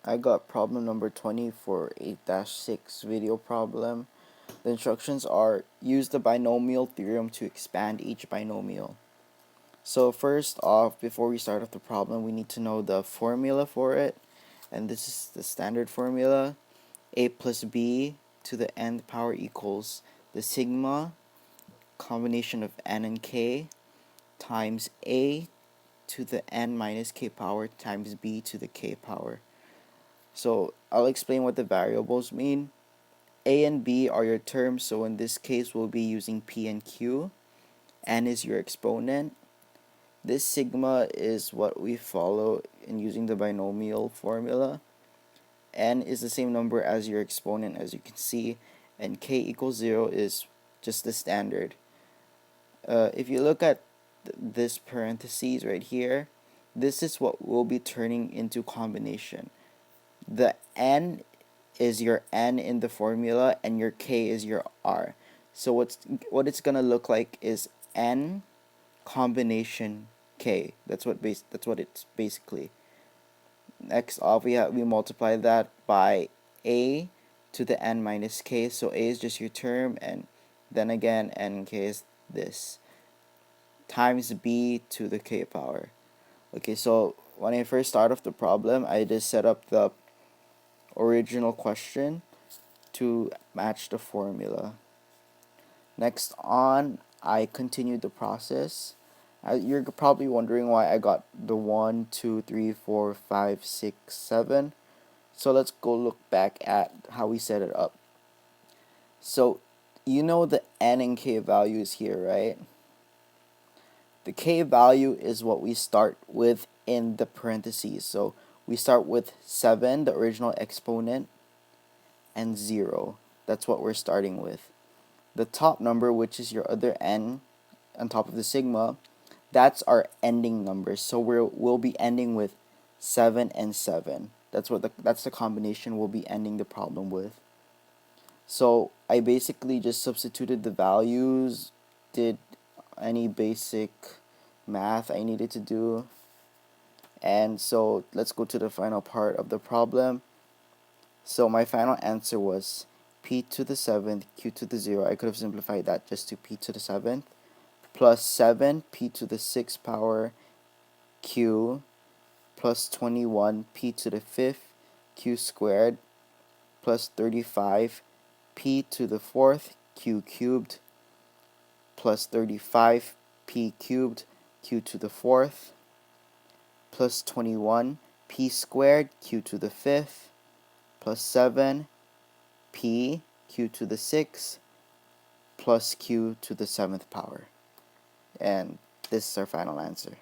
I got problem number 20 for 8-6 video problem. The instructions are use the binomial theorem to expand each binomial. So first off, before we start off the problem, we need to know the formula for it. And this is the standard formula. A plus b to the nth power equals the sigma combination of n and k times a to the n minus k power times b to the k power. So I'll explain what the variables mean. A and B are your terms, so in this case we'll be using P and Q. N is your exponent. This sigma is what we follow in using the binomial formula. N is the same number as your exponent, as you can see, and K equals 0 is just the standard. If you look at this parentheses right here, this is what will be turning into combination. The N is your N in the formula and your K is your R. So what it's gonna look like is N combination K. That's what it's basically. Next off, we multiply that by A to the N minus K. So A is just your term, and then again N and K is this, times B to the K power. Okay, so when I first start off the problem, I just set up the original question to match the formula. Next on, I continued the process. You're probably wondering why I got the 1, 2, 3, 4, 5, 6, 7. So let's go look back at how we set it up. So you know the n and k values here, right? The k value is what we start with in the parentheses. So we start with 7, the original exponent, and 0. That's what we're starting with. The top number, which is your other n on top of the sigma, that's our ending number. So we'll be ending with 7 and 7. That's the combination we'll be ending the problem with. So I basically just substituted the values, did any basic math I needed to do, and so let's go to the final part of the problem. So my final answer was p to the 7th, q to the 0. I could have simplified that just to p to the 7th, plus 7 p to the 6th power q, plus 21 p to the 5th q squared, plus 35 p to the 4th q cubed, plus 35 p cubed q to the 4th, plus 21 p squared q to the 5th, plus 7 p q to the 6th, plus q to the 7th power. And this is our final answer.